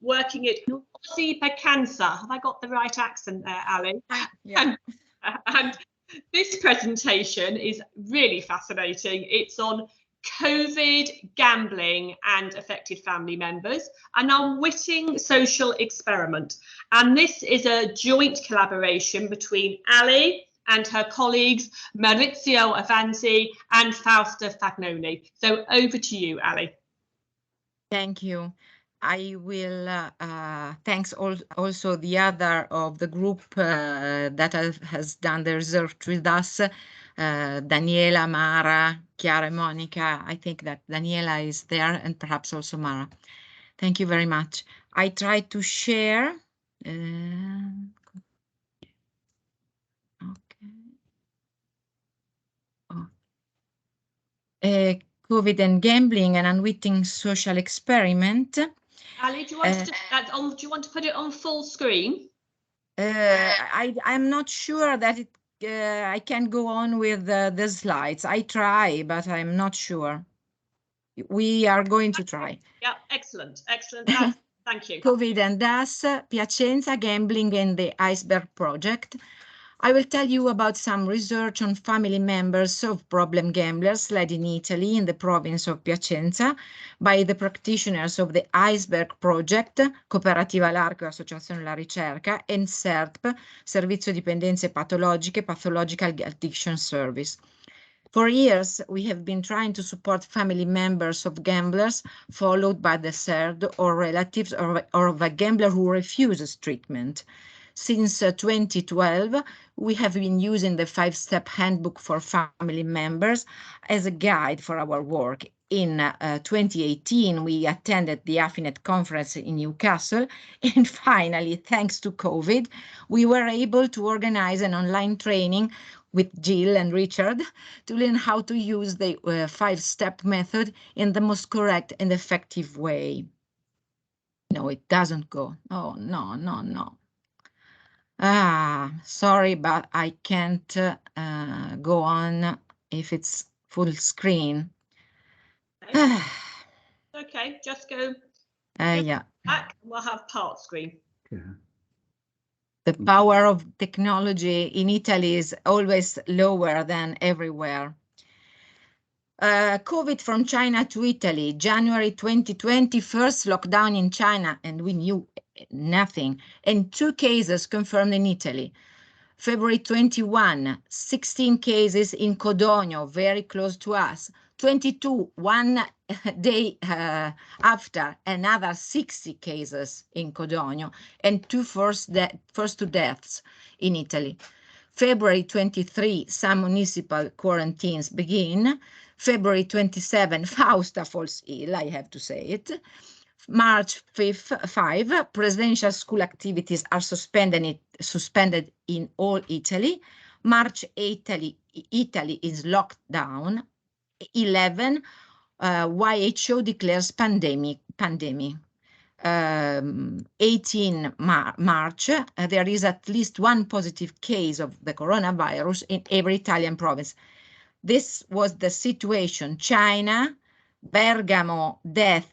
working at Bassi Have I got the right accent there, Ali? Yeah. And this presentation is really fascinating. It's on COVID, gambling and affected family members, an unwitting social experiment. And this is a joint collaboration between Ali and her colleagues Maurizio Avanzi and Fausta Fagnoni. So over to you, Ali. Thank you. I will thanks also the other of the group that has done the research with us, Daniela, Mara, Chiara, and Monica. I think that Daniela is there and perhaps also Mara. Thank you very much. I try to share. COVID and gambling, an unwitting social experiment. Ali, do you want do you want to put it on full screen? I'm not sure that I can go on with the slides. I try, but I'm not sure. We are going to try. Yeah, excellent. Thank you. COVID and us, Piacenza, gambling and the iceberg project. I will tell you about some research on family members of problem gamblers led in Italy in the province of Piacenza by the practitioners of the Iceberg Project, Cooperativa L'Arco e Associazione La Ricerca, and Sept, Servizio Dipendenze Patologiche, Pathological Addiction Service. For years, we have been trying to support family members of gamblers followed by the third or relatives or of a gambler who refuses treatment. Since 2012, we have been using the 5-step handbook for family members as a guide for our work. In 2018, we attended the AFINet conference in Newcastle, and finally, thanks to COVID, we were able to organize an online training with Jill and Richard to learn how to use the 5-step method in the most correct and effective way. No, it doesn't go. Oh, no. Sorry, but I can't go on if it's full screen. Okay, just go yeah. back. We'll have part screen. Yeah. The power of technology in Italy is always lower than everywhere. COVID from China to Italy, January 2020, first lockdown in China, and we knew nothing, and 2 cases confirmed in Italy. February 21, 16 cases in Codogno, very close to us. 22, one day after, another 60 cases in Codogno, and 2 first 2 deaths in Italy. February 23, some municipal quarantines begin. February 27, Fausta falls ill, I have to say it. March 5, presidential school activities are suspended in all Italy. March 8, Italy is locked down. 11, WHO declares pandemic. 18 March, there is at least 1 positive case of the coronavirus in every Italian province. This was the situation. China, Bergamo, death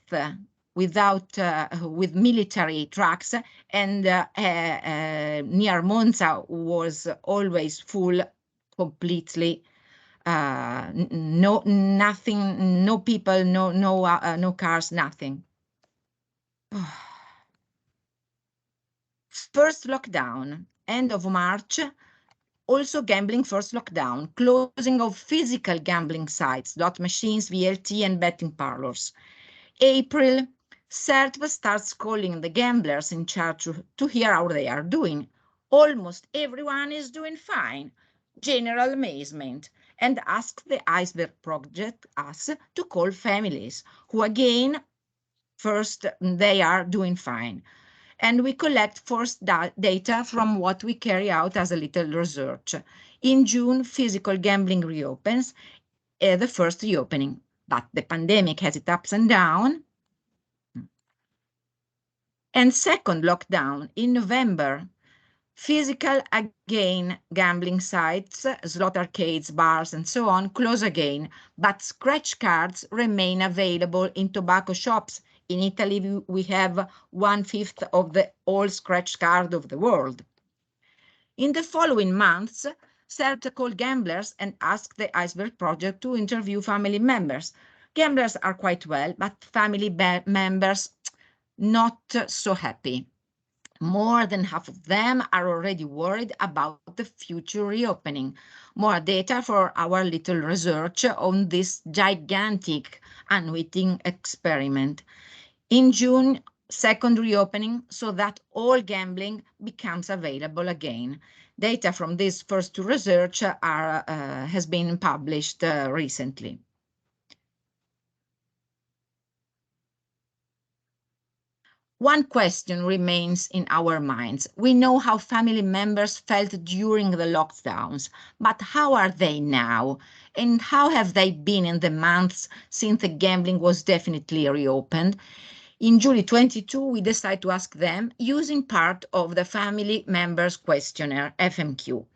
with military trucks, and near Monza was always full completely. Nothing, no people, no cars, nothing. First lockdown, end of March. Also gambling first lockdown, closing of physical gambling sites, slot machines, VLT, and betting parlors. April, Sept starts calling the gamblers in charge to hear how they are doing. Almost everyone is doing fine. General amazement. And asks the Iceberg Project us to call families who again, first, they are doing fine. And we collect first data from what we carry out as a little research. In June, physical gambling reopens, the first reopening, but the pandemic has its ups and downs. And second lockdown in November, Physical, again, gambling sites, slot arcades, bars, and so on, close again, but scratch cards remain available in tobacco shops. In Italy, we have 1/5 of the all scratch card of the world. In the following months, Sept called gamblers and asked the Iceberg Project to interview family members. Gamblers are quite well, but family members not so happy. More than half of them are already worried about the future reopening. More data for our little research on this gigantic unwitting experiment. In June, second reopening so that all gambling becomes available again. Data from this first research has been published recently. One question remains in our minds. We know how family members felt during the lockdowns, but how are they now? And how have they been in the months since the gambling was definitely reopened? In July 22, we decided to ask them using part of the family members questionnaire, FMQ.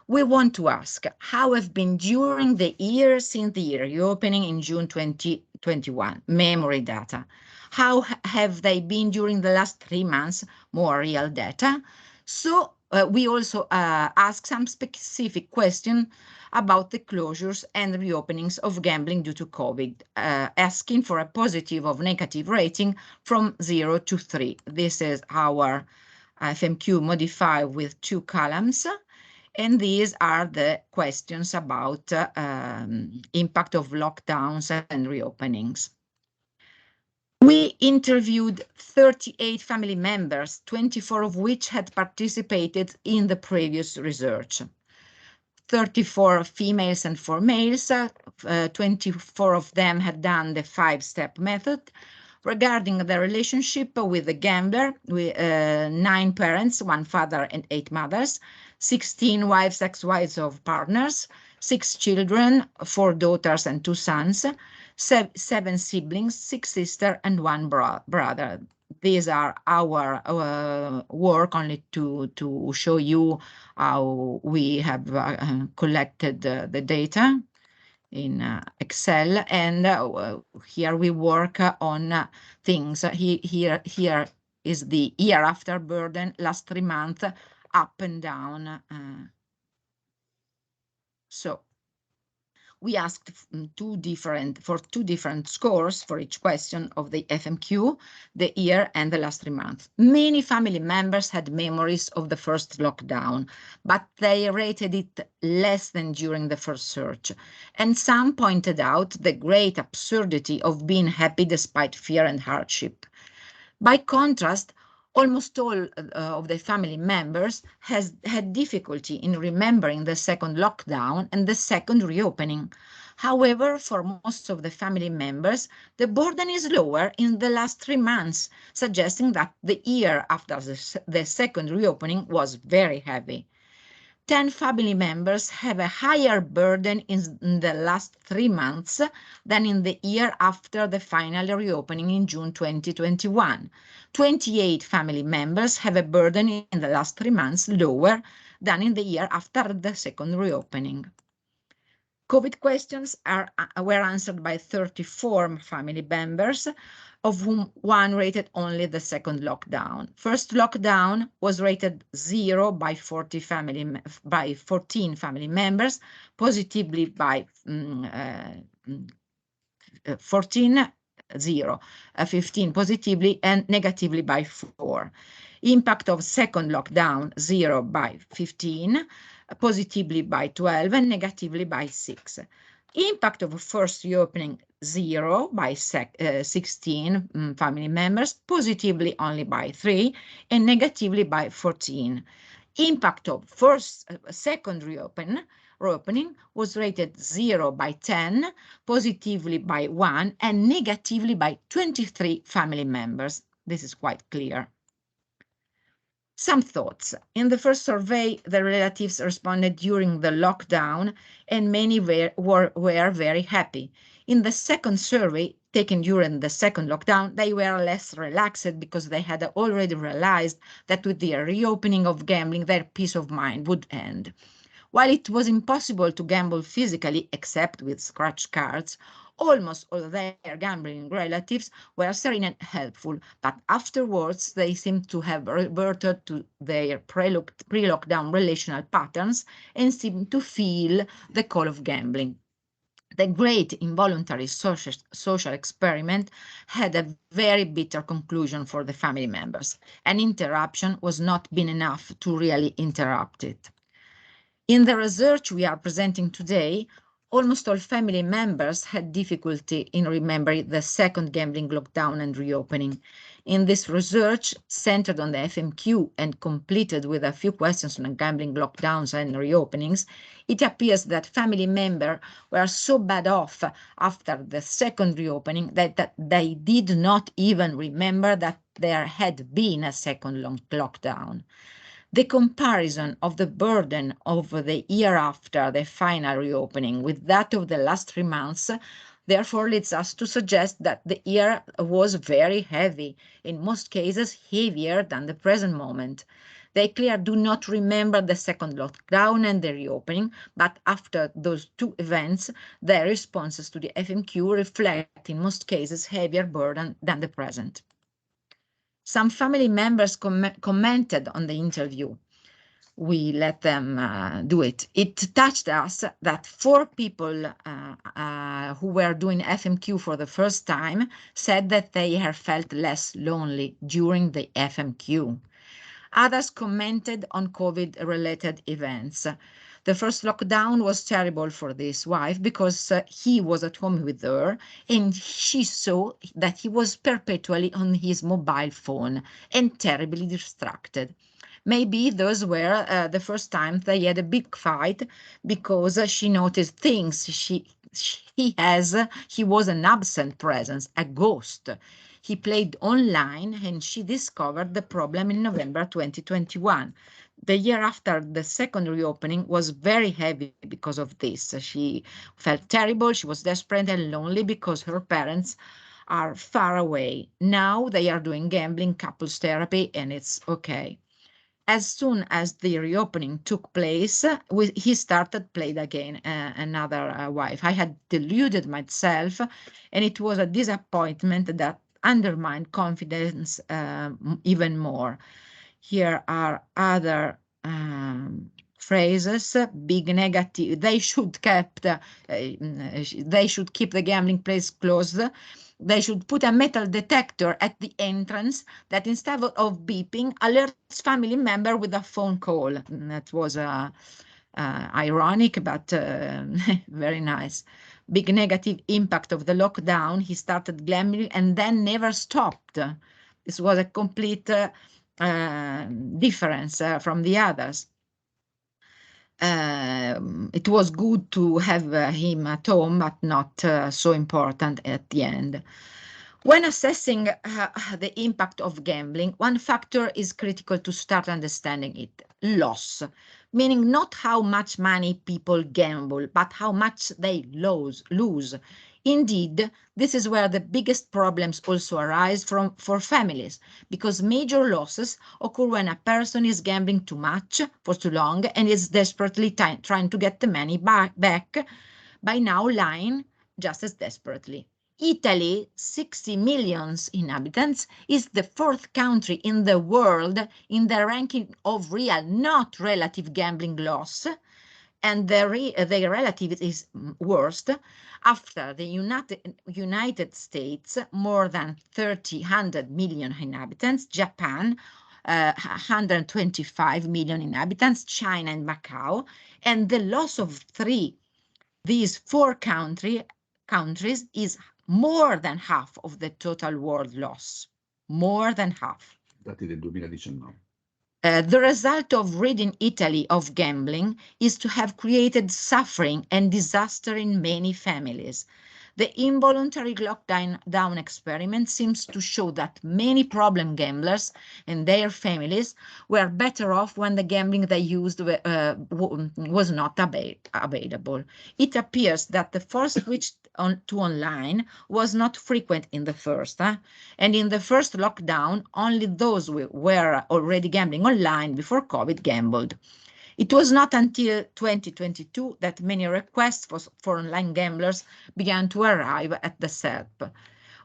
We want to ask how have been during the year since the reopening in June 2021, memory data. How have they been during the last 3 months, more real data. So we also ask some specific questions about the closures and reopenings of gambling due to COVID, asking for a positive or negative rating from 0 to 3. This is our FMQ modified with 2 columns. And these are the questions about impact of lockdowns and reopenings. We interviewed 38 family members, 24 of which had participated in the previous research. 34 females and 4 males, 24 of them had done the 5-step method. Regarding the relationship with the gambler, 9 parents, 1 father and 8 mothers, 16 wives, ex-wives of partners, 6 children, 4 daughters and 2 sons, 7 siblings, 6 sisters and 1 brother. These are our work only to show you how we have collected the data in Excel, and here we work on things. Here is the year after burden, last 3 months, up and down. So we asked for 2 different scores for each question of the FMQ, the year and the last 3 months. Many family members had memories of the first lockdown, but they rated it less than during the first search. And some pointed out the great absurdity of being happy despite fear and hardship. By contrast, almost all of the family members had difficulty in remembering the second lockdown and the second reopening. However, for most of the family members, the burden is lower in the last 3 months, suggesting that the year after the second reopening was very heavy. 10 family members have a higher burden in the last 3 months than in the year after the final reopening in June 2021. 28 family members have a burden in the last 3 months lower than in the year after the second reopening. COVID questions were answered by 34 family members, of whom 1 rated only the second lockdown. First lockdown was rated 0 by 14 family members, positively by 15 positively and negatively by 4. Impact of second lockdown 0 by 15, positively by 12 and negatively by 6. Impact of first reopening 0 by 16 family members, positively only by 3 and negatively by 14. Impact of second reopening was rated 0 by 10, positively by 1 and negatively by 23 family members. This is quite clear. Some thoughts. In the first survey, the relatives responded during the lockdown and many were very happy. In the second survey, taken during the second lockdown, they were less relaxed because they had already realized that with the reopening of gambling, their peace of mind would end. While it was impossible to gamble physically except with scratch cards, almost all their gambling relatives were serene and helpful, but afterwards they seemed to have reverted to their pre-lockdown relational patterns and seemed to feel the call of gambling. The great involuntary social experiment had a very bitter conclusion for the family members. An interruption was not been enough to really interrupt it. In the research we are presenting today, almost all family members had difficulty in remembering the second gambling lockdown and reopening. In this research, centered on the FMQ and completed with a few questions on gambling lockdowns and reopenings, it appears that family members were so bad off after the second reopening that they did not even remember that there had been a second lockdown. The comparison of the burden of the year after the final reopening with that of the last 3 months therefore leads us to suggest that the year was very heavy, in most cases heavier than the present moment. They clearly do not remember the second lockdown and the reopening, but after those two events, their responses to the FMQ reflect in most cases heavier burden than the present. Some family members commented on the interview. We let them do it. It touched us that 4 people who were doing FMQ for the first time said that they had felt less lonely during the FMQ. Others commented on COVID-related events. The first lockdown was terrible for this wife because he was at home with her and she saw that he was perpetually on his mobile phone and terribly distracted. Maybe those were the first time they had a big fight because she noticed things he was an absent presence, a ghost. He played online and she discovered the problem in November 2021. The year after the second reopening was very heavy because of this. She felt terrible, she was desperate and lonely because her parents are far away. Now they are doing gambling, couples therapy, and it's okay. As soon as the reopening took place, he started playing again, another wife. I had deluded myself, and it was a disappointment that undermined confidence even more. Here are other phrases. Big negative. They should keep the gambling place closed. They should put a metal detector at the entrance that instead of beeping alerts family member with a phone call. That was ironic, but very nice. Big negative impact of the lockdown. He started gambling and then never stopped. This was a complete difference from the others. It was good to have him at home, but not so important at the end. When assessing the impact of gambling, one factor is critical to start understanding it: loss, meaning not how much money people gamble, but how much they lose. Indeed, this is where the biggest problems also arise for families, because major losses occur when a person is gambling too much for too long and is desperately trying to get the money back, by now lying just as desperately. Italy, 60 million inhabitants, is the 4th country in the world in the ranking of real, not relative gambling loss, and their relative is worst after the United States, more than 100 million inhabitants, Japan, 125 million inhabitants, China and Macau, and the loss of these 4 countries is more than half of the total world loss. More than half. Dati del 2019. The result of ridding Italy of gambling is to have created suffering and disaster in many families. The involuntary lockdown experiment seems to show that many problem gamblers and their families were better off when the gambling they used was not available. It appears that the first switch to online was not frequent in the first, and in the first lockdown, only those who were already gambling online before COVID gambled. It was not until 2022 that many requests for online gamblers began to arrive at the Sept.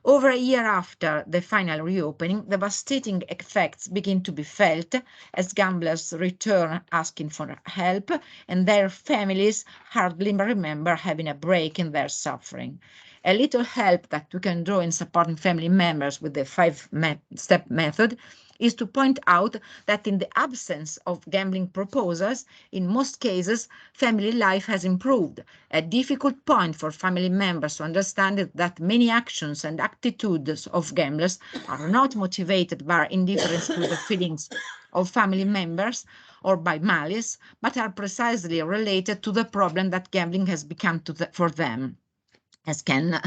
Over a year after the final reopening, devastating effects begin to be felt as gamblers return asking for help, and their families hardly remember having a break in their suffering. A little help that we can draw in supporting family members with the 5-step method is to point out that in the absence of gambling proposals, in most cases, family life has improved. A difficult point for family members to understand is that many actions and attitudes of gamblers are not motivated by indifference to the feelings of family members or by malice, but are precisely related to the problem that gambling has become for them, as Ken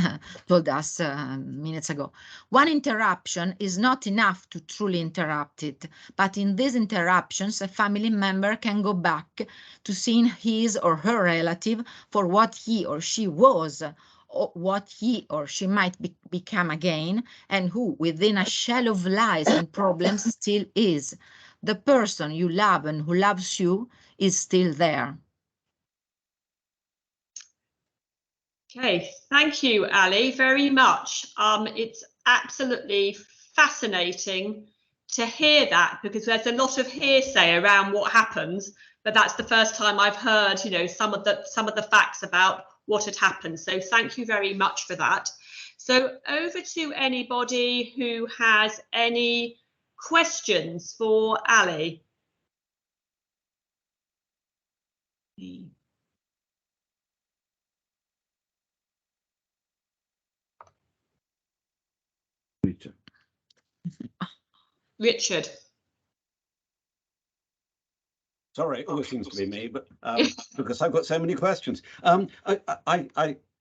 told us minutes ago. One interruption is not enough to truly interrupt it, but in these interruptions, a family member can go back to seeing his or her relative for what he or she was, or what he or she might become again, and who, within a shell of lies and problems, still is. The person you love and who loves you is still there. Okay, thank you, Ali, very much. It's absolutely fascinating to hear that, because there's a lot of hearsay around what happens, but that's the first time I've heard, you know, some of the facts about what had happened. So thank you very much for that. So over to anybody who has any questions for Ali. Richard. Sorry, it always seems to be me, but because I've got so many questions. I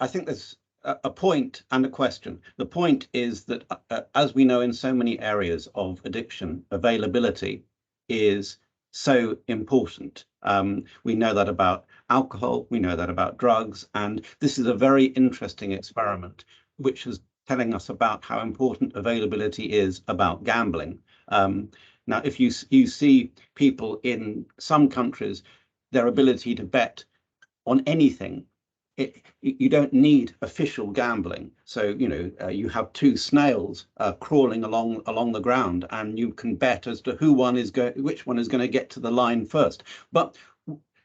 think there's a point and a question. The point is that, as we know in so many areas of addiction, availability is so important. We know that about alcohol, we know that about drugs, and this is a very interesting experiment, which is telling us about how important availability is about gambling. Now, if you see people in some countries, their ability to bet on anything, you don't need official gambling. So, you know, you have two snails crawling along the ground, and you can bet as to which one is going to get to the line first. But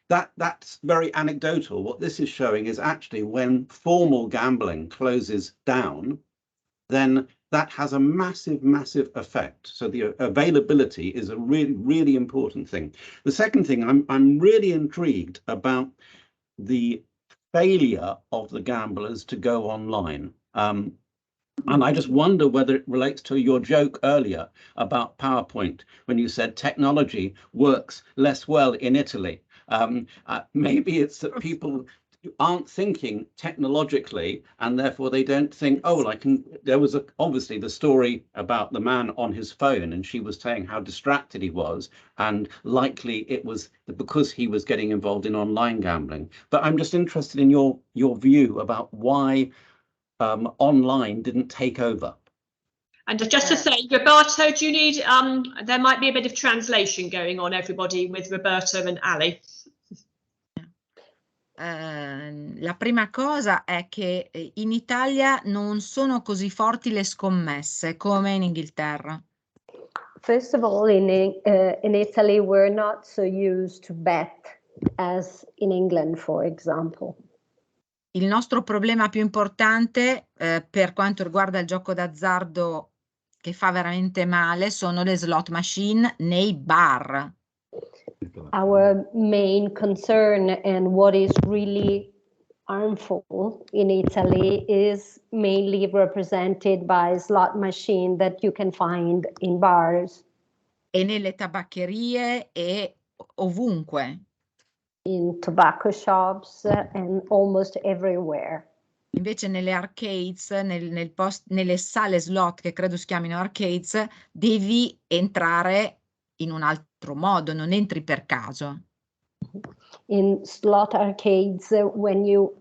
that's very anecdotal. What this is showing is actually when formal gambling closes down, then that has a massive effect. So the availability is a really important thing. The second thing, I'm really intrigued about the failure of the gamblers to go online. And I just wonder whether it relates to your joke earlier about PowerPoint, when you said technology works less well in Italy. Maybe it's that people aren't thinking technologically, and therefore they don't think, oh, well, there was obviously the story about the man on his phone, and she was saying how distracted he was, and likely it was because he was getting involved in online gambling. But I'm just interested in your view about why online didn't take over. And just to say, Roberto, do you need, there might be a bit of translation going on, everybody, with Roberto and Ali. La prima cosa è che in Italia non sono così forti le scommesse come in Inghilterra. First of all, in Italy, we're not so used to bet as in England, for example. Il nostro problema più importante per quanto riguarda il gioco d'azzardo che fa veramente male sono le slot machine nei bar. Our main concern and what is really harmful in Italy is mainly represented by slot machine that you can find in bars. E nelle tabaccherie e ovunque. In tobacco shops and almost everywhere. Invece nelle arcades, nelle sale slot, che credo si chiamino arcades, devi entrare in un altro modo, non entri per caso. In slot arcades, when you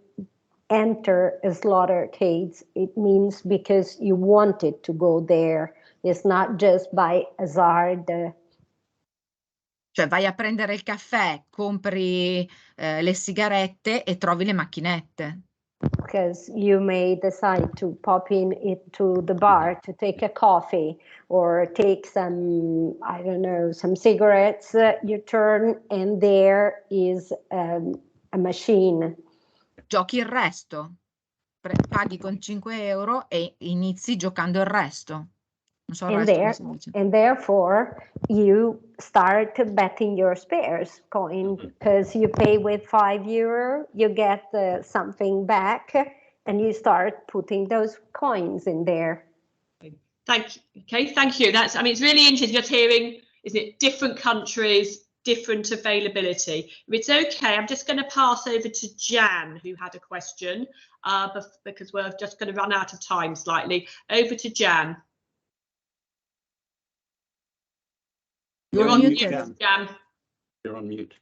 enter a slot arcades, it means because you wanted to go there. It's not just by hazard. Cioè vai a prendere il caffè, compri le sigarette e trovi le macchinette. Because you may decide to pop into the bar to take a coffee or take some, I don't know, some cigarettes. You turn and there is a machine. Giochi il resto, paghi con 5 euro e inizi giocando il resto. Non so il resto come si dice. And therefore you start betting your spares coin, because you pay with €5, you get something back, and you start putting those coins in there. Thank you. That's, I mean, it's really interesting just hearing, isn't it, different countries, different availability. If it's okay, I'm just going to pass over to Jan, who had a question, because we're just going to run out of time slightly. Over to Jan. You're on mute, Jan. You're on mute.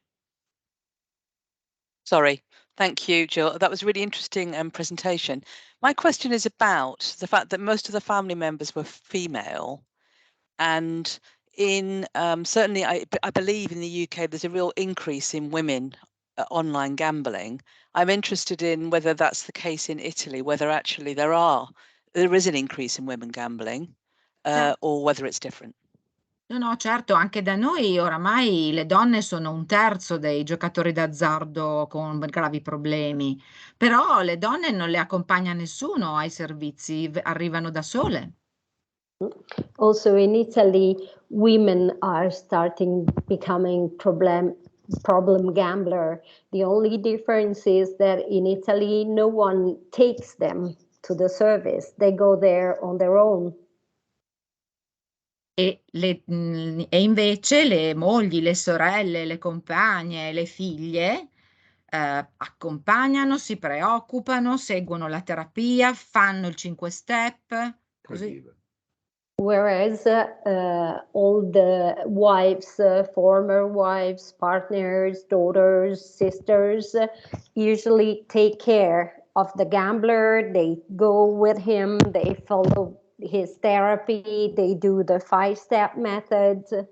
Sorry. Thank you, Jill. That was a really interesting presentation. My question is about the fact that most of the family members were female, and in certainly I believe in the UK there's a real increase in women online gambling. I'm interested in whether that's the case in Italy, whether actually there is an increase in women gambling, or whether it's different. No, certo, anche da noi oramai le donne sono 1/3 dei giocatori d'azzardo con gravi problemi, però le donne non le accompagna nessuno ai servizi, arrivano da sole. Also in Italy, women are becoming problem gambler. The only difference is that in Italy, no one takes them to the service. They go there on their own. E invece le mogli, le sorelle, le compagne, le figlie accompagnano, si preoccupano, seguono la terapia, fanno il 5 step, così. Whereas all the wives, former wives, partners, daughters, sisters, usually take care of the gambler. They go with him, they follow his therapy, they do the 5-step method.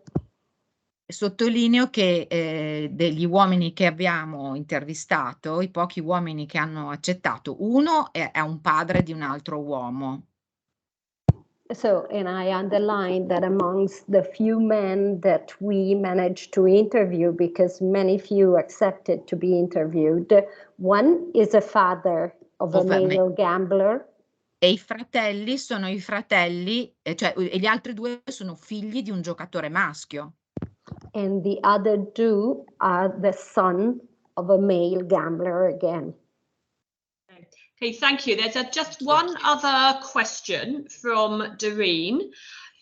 Sottolineo che degli uomini che abbiamo intervistato, i pochi uomini che hanno accettato, uno è un padre di un altro uomo. So, and I underline that amongst the few men that we managed to interview, because many few accepted to be interviewed, one is a father of a male gambler. E i fratelli sono i fratelli, cioè e gli altri 2 sono figli di un giocatore maschio. And the other 2 are the son of a male gambler again. Okay, thank you. There's just one other question from Doreen.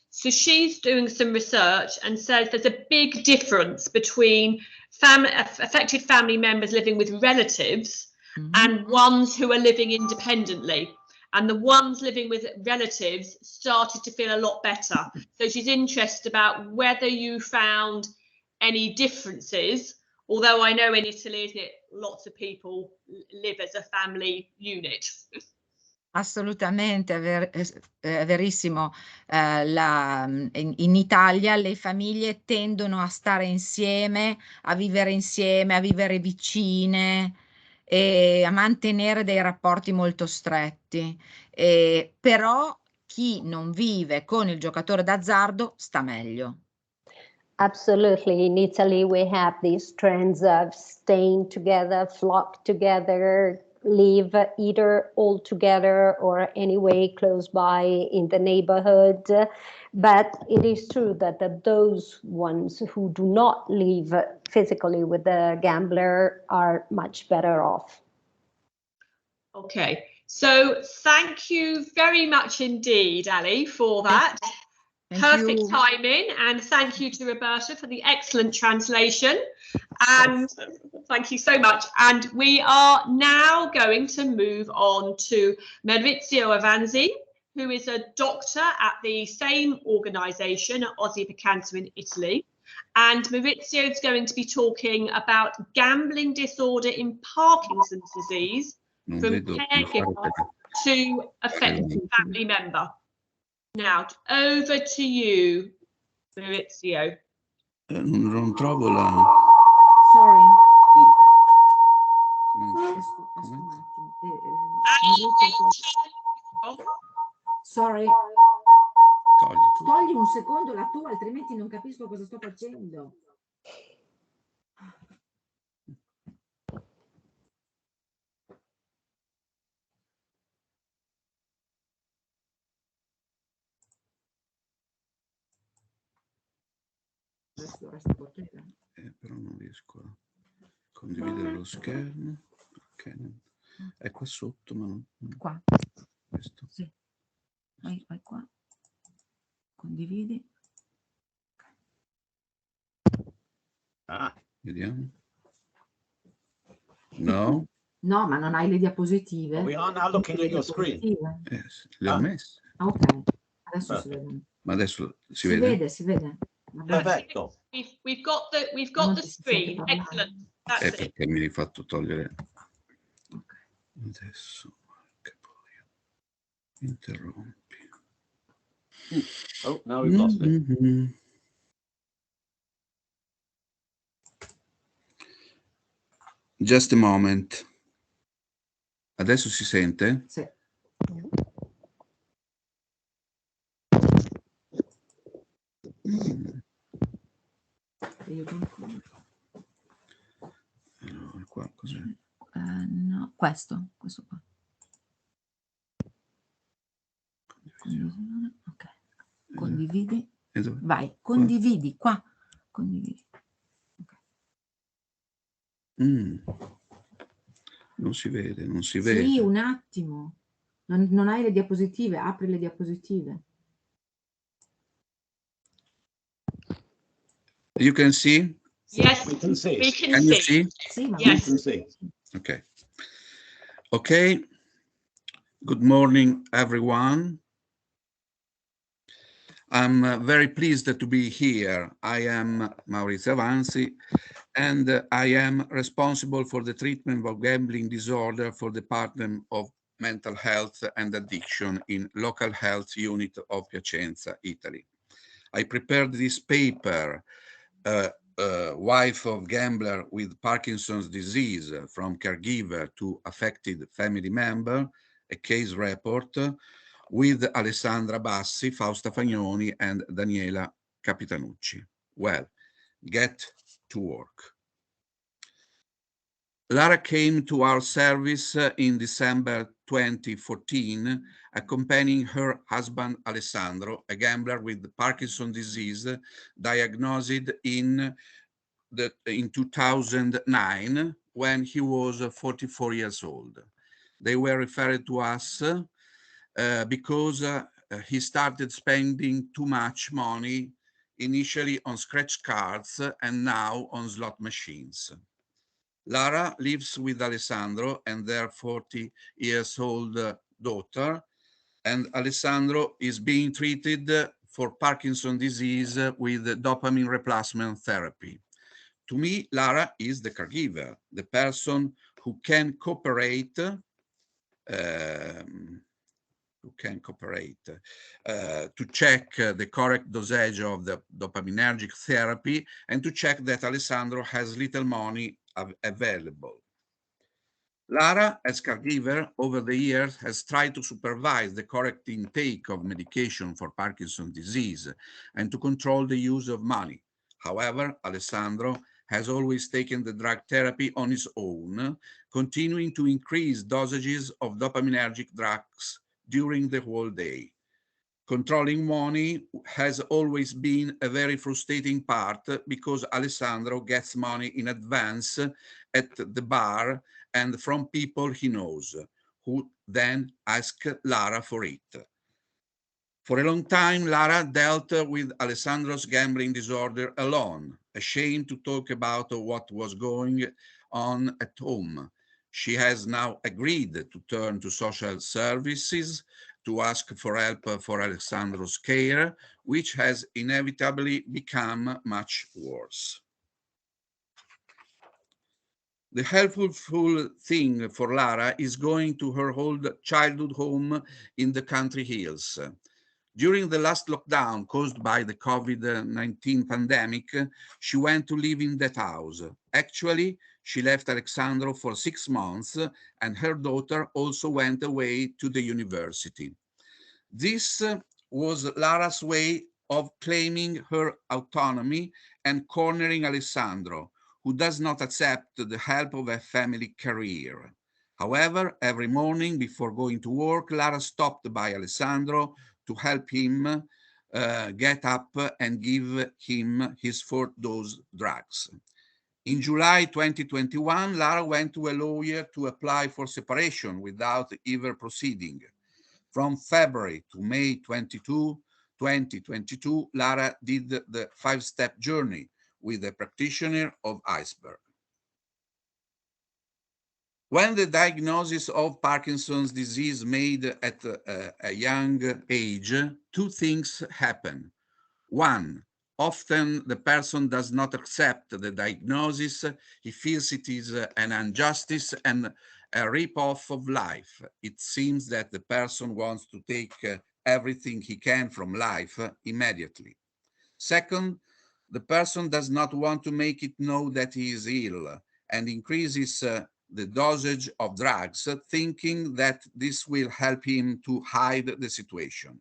So she's doing some research and says there's a big difference between affected family members living with relatives and ones who are living independently. And the ones living with relatives started to feel a lot better. So she's interested about whether you found any differences, although I know in Italy, isn't it, lots of people live as a family unit. Assolutamente, è verissimo. In Italia le famiglie tendono a stare insieme, a vivere vicine e a mantenere dei rapporti molto stretti. Però chi non vive con il giocatore d'azzardo sta meglio. Absolutely. In Italy, we have these trends of staying together, flock together, live either all together or anyway close by in the neighborhood. But it is true that those ones who do not live physically with the gambler are much better off. Okay, so thank you very much indeed, Ali, for that. Perfect timing, and thank you to Roberta for the excellent translation, and thank you so much. And we are now going to move on to Maurizio Avanzi, who is a doctor at the same organisation, Osi per Cancer in Italy. And Maurizio is going to be talking about gambling disorder in Parkinson's disease from caregiver to affected family member. Now, over to you, Maurizio. Non trovo la... Sorry. Sorry. Togli un secondo la tua, altrimenti non capisco cosa sto facendo. Adesso resta portata. Però non riesco a condividere lo schermo. Ok, è qua sotto, ma non... Qua. Questo. Sì. Vai qua. Condividi. Vediamo. No. No, ma non hai le diapositive. We are now looking at your screen. Le ho messe. Ok, adesso si vedono. Ma adesso si vede? Si vede. Perfetto. We've got the screen. Excellent. That's it. Perché mi hai fatto togliere. Adesso. Che poi interrompi. Oh, now we've lost it. Just a moment. Adesso si sente? Sì. Allora, qua cos'è? No, questo qua. Ok. Condividi. Vai, condividi qua. Condividi. Okay. Non si vede, non si vede. Sì, un attimo. Non hai le diapositive, apri le diapositive. You can see? Yes, we can see. Can you see? Sì, ma Yes. We can see. Okay. Okay. Good morning, everyone. I'm very pleased to be here. I am Maurizio Avanzi, and I am responsible for the treatment of gambling disorder for the Department of Mental Health and Addiction in Local Health Unit of Piacenza, Italy. I prepared this paper, Wife of Gambler with Parkinson's Disease, from Caregiver to Affected Family Member, a case report, with Alessandra Bassi, Fausta Fagnoni, and Daniela Capitanucci. Well, get to work. Lara came to our service in December 2014, accompanying her husband Alessandro, a gambler with Parkinson's disease, diagnosed in 2009 when he was 44 years old. They were referred to us because he started spending too much money, initially on scratch cards and now on slot machines. Lara lives with Alessandro and their 40-year-old daughter, and Alessandro is being treated for Parkinson's disease with dopamine replacement therapy. To me, Lara is the caregiver, the person who can cooperate to check the correct dosage of the dopaminergic therapy and to check that Alessandro has little money available. Lara, as caregiver, over the years has tried to supervise the correct intake of medication for Parkinson's disease and to control the use of money. However, Alessandro has always taken the drug therapy on his own, continuing to increase dosages of dopaminergic drugs during the whole day. Controlling money has always been a very frustrating part because Alessandro gets money in advance at the bar and from people he knows, who then ask Lara for it. For a long time, Lara dealt with Alessandro's gambling disorder alone, ashamed to talk about what was going on at home. She has now agreed to turn to social services to ask for help for Alessandro's care, which has inevitably become much worse. The helpful thing for Lara is going to her old childhood home in the country hills. During the last lockdown caused by the COVID-19 pandemic, she went to live in that house. Actually, she left Alessandro for 6 months, and her daughter also went away to the university. This was Lara's way of claiming her autonomy and cornering Alessandro, who does not accept the help of a family career. However, every morning before going to work, Lara stopped by Alessandro to help him get up and give him his 4th dose drugs. In July 2021, Lara went to a lawyer to apply for separation without ever proceeding. From February to May 2022, Lara did the 5-step journey with a practitioner of iceberg. When the diagnosis of Parkinson's disease made at a young age, 2 things happen. 1, often the person does not accept the diagnosis. He feels it is an injustice and a rip-off of life. It seems that the person wants to take everything he can from life immediately. 2nd, the person does not want to make it know that he is ill and increases the dosage of drugs, thinking that this will help him to hide the situation.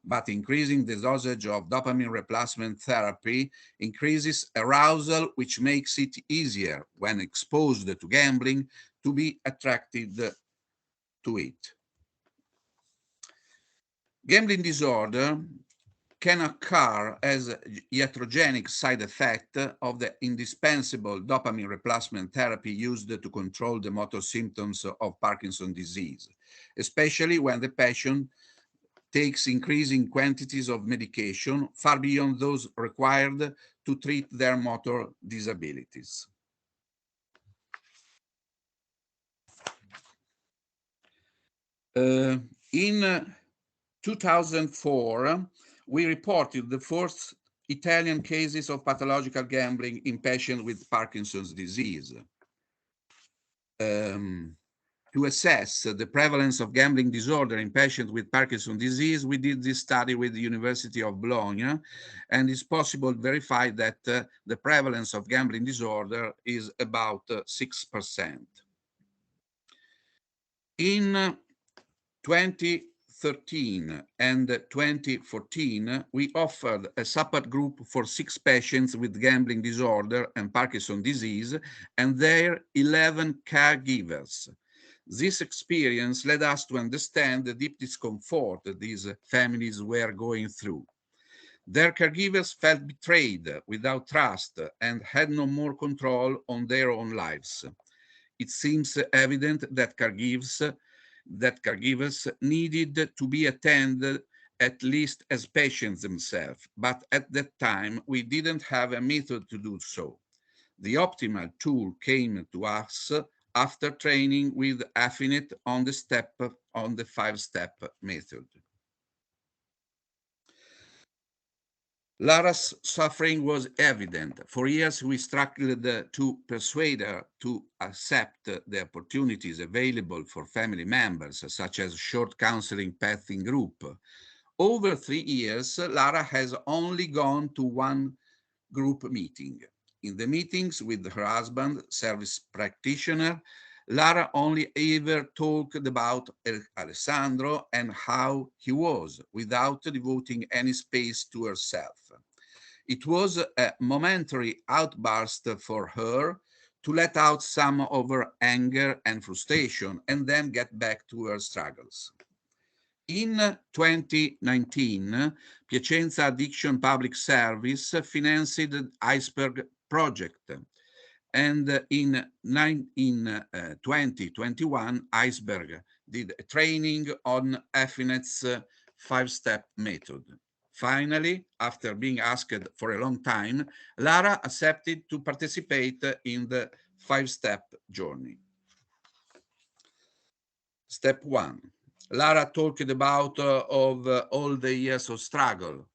But increasing the dosage of dopamine replacement therapy increases arousal, which makes it easier when exposed to gambling to be attracted to it. Gambling disorder can occur as a iatrogenic side effect of the indispensable dopamine replacement therapy used to control the motor symptoms of Parkinson's disease, especially when the patient takes increasing quantities of medication far beyond those required to treat their motor disabilities. In 2004, we reported the first Italian cases of pathological gambling in patients with Parkinson's disease. To assess the prevalence of gambling disorder in patients with Parkinson's disease, we did this study with the University of Bologna, and it's possible to verify that the prevalence of gambling disorder is about 6%. In 2013 and 2014, we offered a support group for 6 patients with gambling disorder and Parkinson's disease and their 11 caregivers. This experience led us to understand the deep discomfort that these families were going through. Their caregivers felt betrayed, without trust, and had no more control on their own lives. It seems evident that caregivers needed to be attended at least as patients themselves, but at that time we didn't have a method to do so. The optimal tool came to us after training with AFINet on the 5-step method. Lara's suffering was evident. For years, we struggled to persuade her to accept the opportunities available for family members, such as short counseling pathing group. Over 3 years, Lara has only gone to 1 group meeting. In the meetings with her husband, service practitioner, Lara only ever talked about Alessandro and how he was, without devoting any space to herself. It was a momentary outburst for her to let out some of her anger and frustration and then get back to her struggles. In 2019, Piacenza Addiction Public Service financed the Iceberg project. And in 2021, Iceberg did a training on AFINet's 5-step method. Finally, after being asked for a long time, Lara accepted to participate in the 5-step journey. Step 1. Lara talked about all the years of struggle.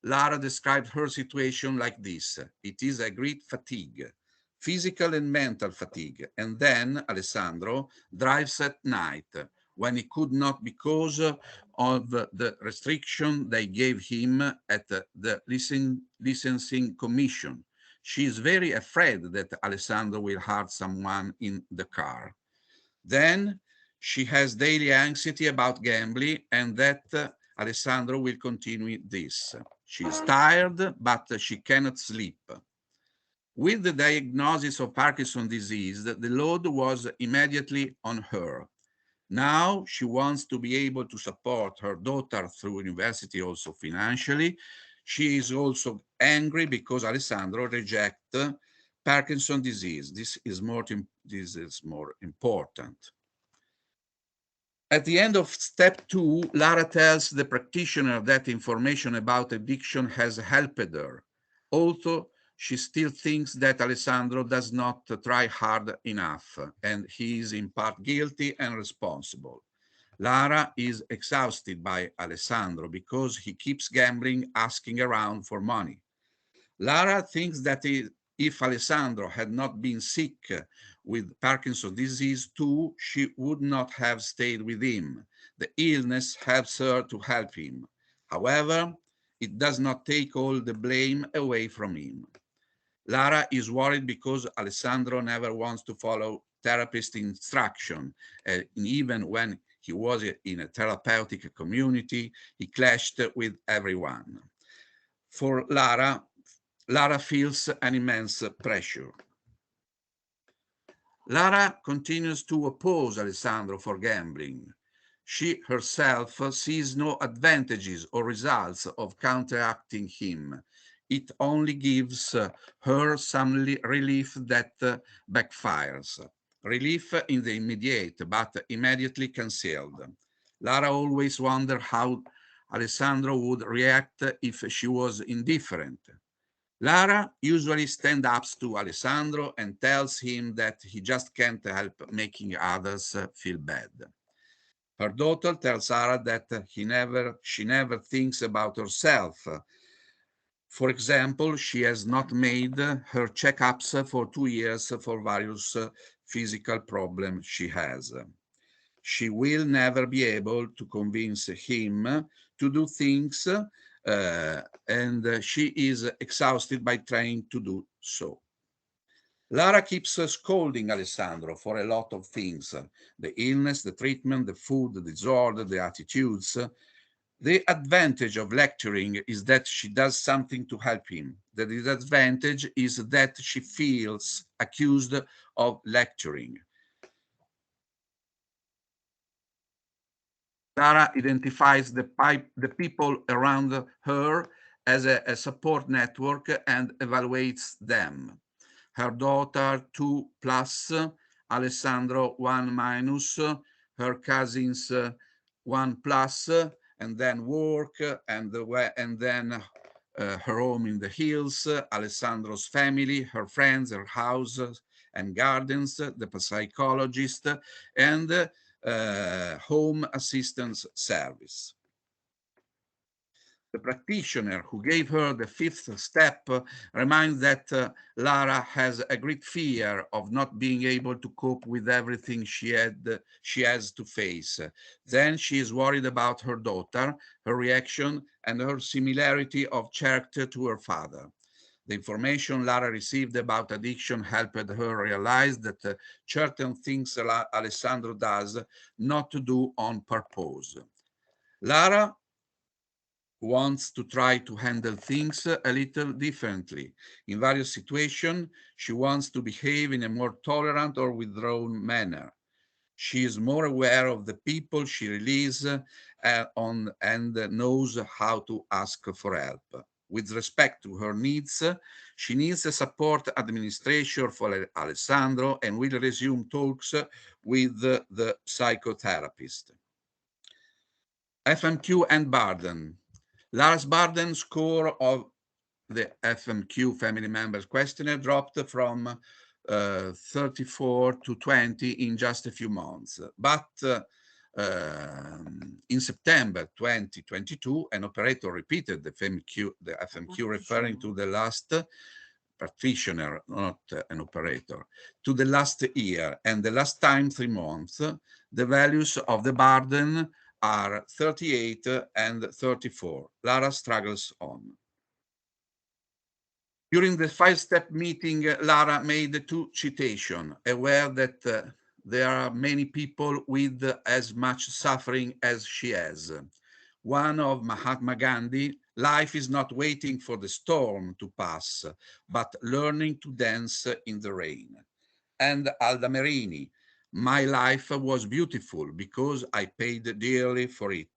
Lara described her situation like this. It is a great fatigue, physical and mental fatigue. And then Alessandro drives at night when he could not because of the restriction they gave him at the licensing commission. She is very afraid that Alessandro will hurt someone in the car. Then she has daily anxiety about gambling and that Alessandro will continue this. She is tired, but she cannot sleep. With the diagnosis of Parkinson's disease, the load was immediately on her. Now she wants to be able to support her daughter through university also financially. She is also angry because Alessandro rejects Parkinson's disease. This is more important. At the end of step 2, Lara tells the practitioner that information about addiction has helped her. Although she still thinks that Alessandro does not try hard enough, and he is in part guilty and responsible. Lara is exhausted by Alessandro because he keeps gambling, asking around for money. Lara thinks that if Alessandro had not been sick with Parkinson's disease too, she would not have stayed with him. The illness helps her to help him. However, it does not take all the blame away from him. Lara is worried because Alessandro never wants to follow therapist instruction. Even when he was in a therapeutic community, he clashed with everyone. For Lara feels an immense pressure. Lara continues to oppose Alessandro for gambling. She herself sees no advantages or results of counteracting him. It only gives her some relief that backfires. Relief in the immediate, but immediately cancelled. Lara always wondered how Alessandro would react if she was indifferent. Lara usually stands up to Alessandro and tells him that he just can't help making others feel bad. Her daughter tells Lara that she never thinks about herself. For example, she has not made her checkups for 2 years for various physical problems she has. She will never be able to convince him to do things and she is exhausted by trying to do so. Lara keeps scolding Alessandro for a lot of things, the illness, the treatment, the food, the disorder, the attitudes. The advantage of lecturing is that she does something to help him. The disadvantage is that she feels accused of lecturing. Lara identifies the people around her as a support network and evaluates them. Her daughter 2+, Alessandro 1-, her cousins 1+, and then work, and then her home in the hills, Alessandro's family, her friends, her houses and gardens, the psychologist, and home assistance service. The practitioner who gave her the 5th step reminds that Lara has a great fear of not being able to cope with everything she has to face. Then she is worried about her daughter, her reaction, and her similarity of character to her father. The information Lara received about addiction helped her realize that certain things Alessandro does not to do on purpose. Lara wants to try to handle things a little differently. In various situations, she wants to behave in a more tolerant or withdrawn manner. She is more aware of the people she relies on and knows how to ask for help. With respect to her needs, she needs a support administrator for Alessandro and will resume talks with the psychotherapist. FMQ and burden. Lara's burden score of the FMQ family members questionnaire dropped from 34 to 20 in just a few months. But in September 2022, an operator repeated the FMQ referring to the last practitioner, not an operator, to the last year, and the last time 3 months. The values of the burden are 38 and 34. Lara struggles on. During the 5-step meeting, Lara made 2 citations, aware that there are many people with as much suffering as she has. One of Mahatma Gandhi, life is not waiting for the storm to pass, but learning to dance in the rain. And Alda Merini, my life was beautiful because I paid dearly for it.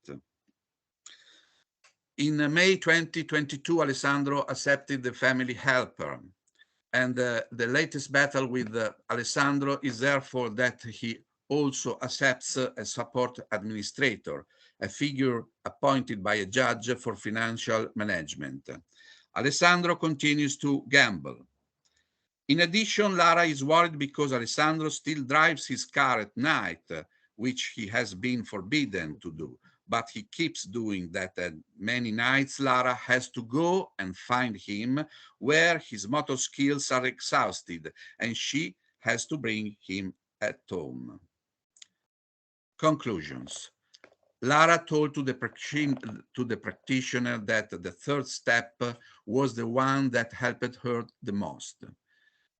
In May 2022, Alessandro accepted the family helper. And the latest battle with Alessandro is therefore that he also accepts a support administrator, a figure appointed by a judge for financial management. Alessandro continues to gamble. In addition, Lara is worried because Alessandro still drives his car at night, which he has been forbidden to do. But he keeps doing that, and many nights Lara has to go and find him where his motor skills are exhausted, and she has to bring him at home. Conclusions. Lara told to the practitioner that the 3rd step was the one that helped her the most.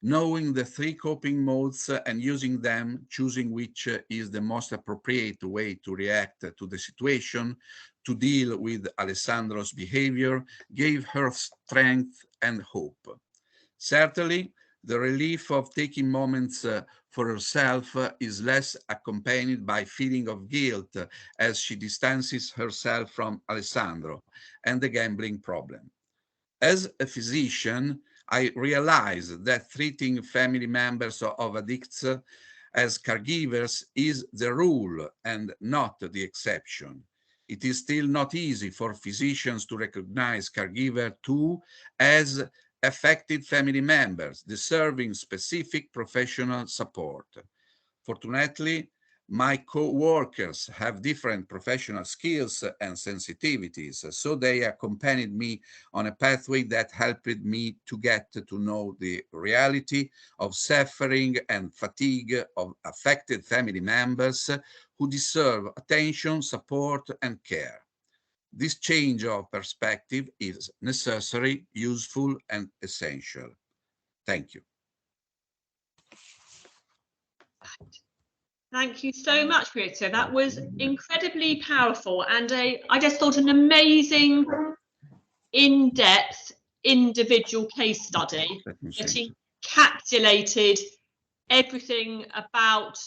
Knowing the 3 coping modes and using them, choosing which is the most appropriate way to react to the situation, to deal with Alessandro's behavior, gave her strength and hope. Certainly, the relief of taking moments for herself is less accompanied by feeling of guilt as she distances herself from Alessandro and the gambling problem. As a physician, I realize that treating family members of addicts as caregivers is the rule and not the exception. It is still not easy for physicians to recognize caregivers too as affected family members, deserving specific professional support. Fortunately, my co-workers have different professional skills and sensitivities, so they accompanied me on a pathway that helped me to get to know the reality of suffering and fatigue of affected family members who deserve attention, support, and care. This change of perspective is necessary, useful, and essential. Thank you. Thank you so much, Pietro. That was incredibly powerful, and I just thought an amazing, in-depth, individual case study that encapsulated everything about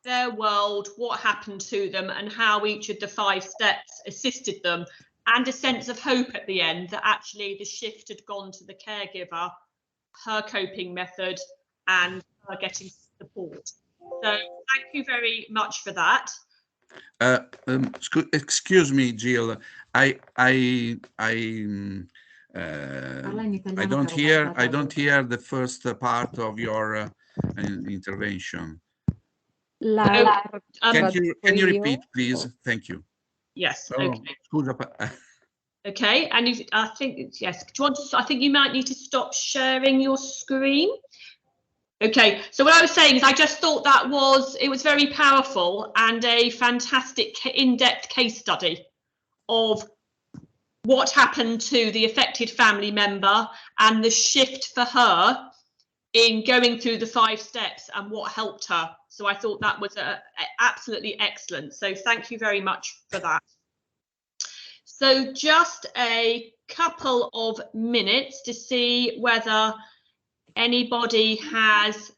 their world, what happened to them, and how each of the 5 steps assisted them, and a sense of hope at the end that actually the shift had gone to the caregiver, her coping method, and her getting support. So thank you very much for that. Excuse me, Jill. I don't hear the first part of your intervention. Can you repeat, please? Thank you. Yes. Oh, okay. Okay, and if, I think yes. Do you want to? I think you might need to stop sharing your screen. Okay, so what I was saying is I just thought it was very powerful and a fantastic in-depth case study of what happened to the affected family member and the shift for her in going through the 5 steps and what helped her. So I thought that was absolutely excellent. So thank you very much for that. So just a couple of minutes to see whether anybody has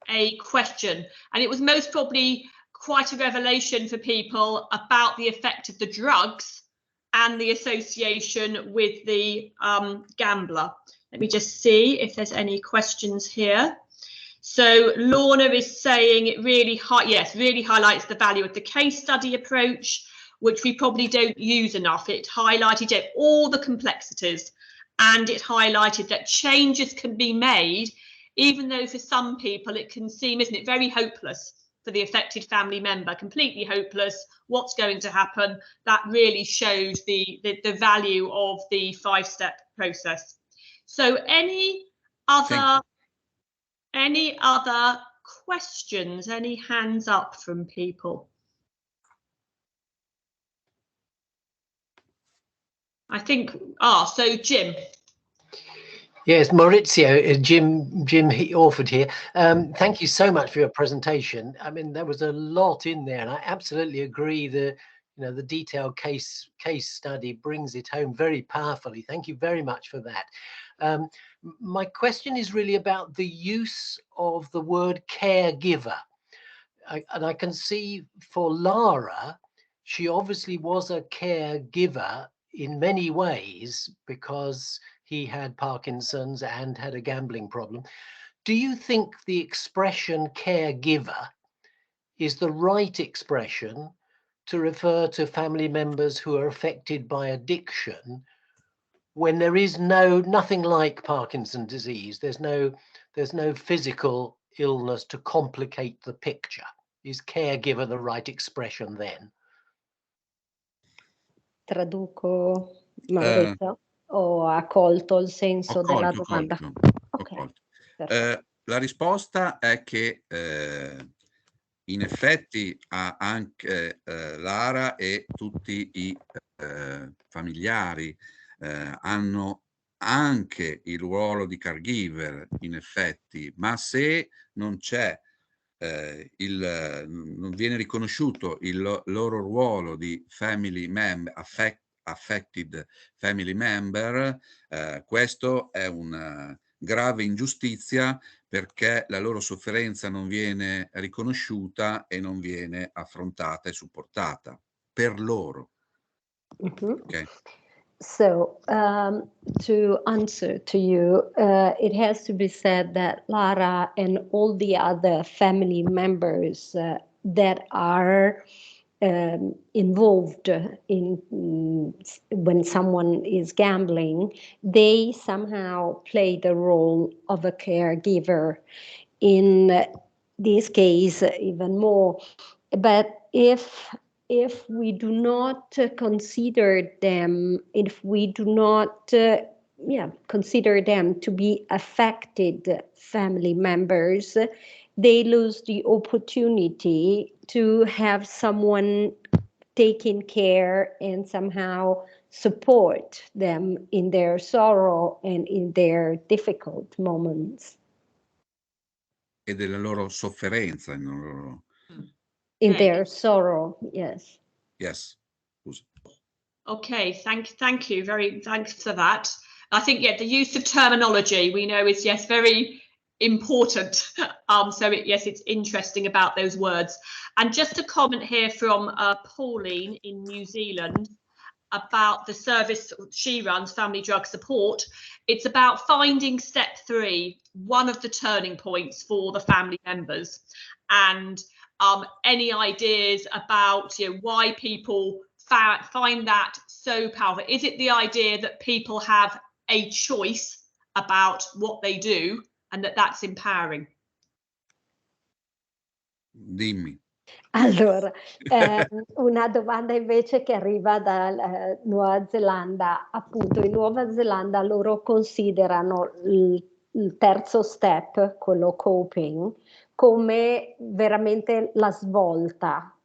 a question, and it was most probably quite a revelation for people about the effect of the drugs and the association with the gambler. Let me just see if there's any questions here. So Lorna is saying it really highlights the value of the case study approach. which we probably don't use enough. It highlighted all the complexities, and it highlighted that changes can be made, even though for some people it can seem, isn't it, very hopeless for the affected family member, completely hopeless. What's going to happen? That really showed the value of the 5-step process. So any other questions? Any hands up from people? I think, so Jim. Yes, Maurizio, Jim Orford here. Thank you so much for your presentation. I mean, there was a lot in there, and I absolutely agree that, you know, the detailed case study brings it home very powerfully. Thank you very much for that. My question is really about the use of the word caregiver. And I can see for Lara, she obviously was a caregiver in many ways because he had Parkinson's and had a gambling problem. Do you think the expression caregiver is the right expression to refer to family members who are affected by addiction when there is nothing like Parkinson's disease? There's no physical illness to complicate the picture. Is caregiver the right expression then? Traduco, Maurizio. Ho accolto il senso della domanda. La risposta è che in effetti anche Lara e tutti i familiari hanno anche il ruolo di caregiver, in effetti, ma se non c'è non viene riconosciuto il loro ruolo di family member, affected family member, questo è una grave ingiustizia, perché la loro sofferenza non viene riconosciuta e non viene affrontata e supportata per loro. Okay. So to answer to you, it has to be said that Lara and all the other family members that are involved in when someone is gambling, they somehow play the role of a caregiver. In this case, even more. But if we do not consider them, if we do not consider them to be affected family members, they lose the opportunity to have someone taking care and somehow support them in their sorrow and in their difficult moments. E della loro sofferenza. In their sorrow, yes. Yes. Okay, thank you. Thanks for that. I think, the use of terminology we know is, very important. So it's interesting about those words. And just a comment here from Pauline in New Zealand about the service she runs, Family Drug Support. It's about finding step 3, one of the turning points for the family members. And any ideas about why people find that so powerful? Is it the idea that people have a choice about what they do and that's empowering? Dimmi. Allora, una domanda invece che arriva dalla Nuova Zelanda. Appunto, in Nuova Zelanda loro considerano il terzo step, quello coping, come veramente la svolta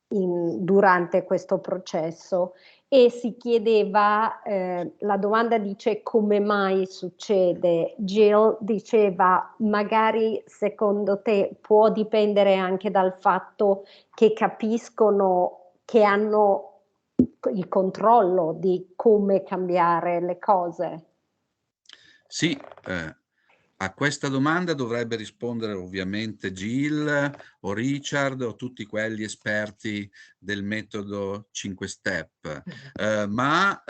durante questo processo, e si chiedeva, la domanda dice come mai succede. Jill diceva magari secondo te può dipendere anche dal fatto che capiscono che hanno il controllo di come cambiare le cose. Sì, a questa domanda dovrebbe rispondere ovviamente Jill o Richard o tutti quelli esperti del metodo 5 step, ma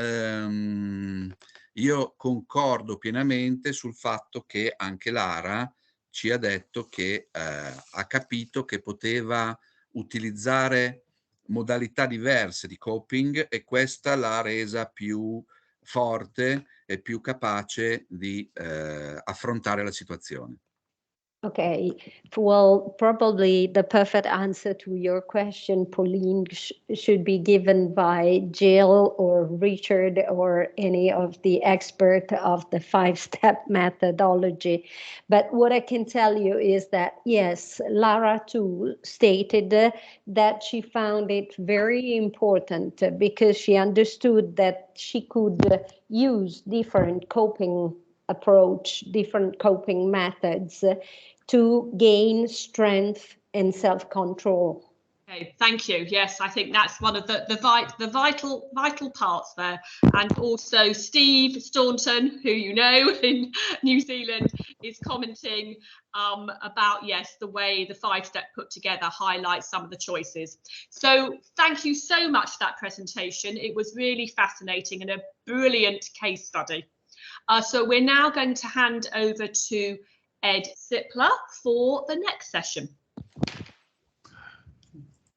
io concordo pienamente sul fatto che anche Lara ci ha detto che ha capito che poteva utilizzare modalità diverse di coping e questa l'ha resa più forte e più capace di affrontare la situazione. Okay, well, probably the perfect answer to your question, Pauline, should be given by Jill or Richard or any of the expert of the 5-step methodology. But what I can tell you is that, yes, Lara too stated that she found it very important because she understood that she could use different coping approach, different coping methods to gain strength and self-control. Okay, thank you. Yes, I think that's one of the vital parts there. And also Steve Staunton, who you know in New Zealand, is commenting about, yes, the way the 5-step put together highlights some of the choices. So thank you so much for that presentation. It was really fascinating and a brilliant case study. So we're now going to hand over to Ed Sipler for the next session.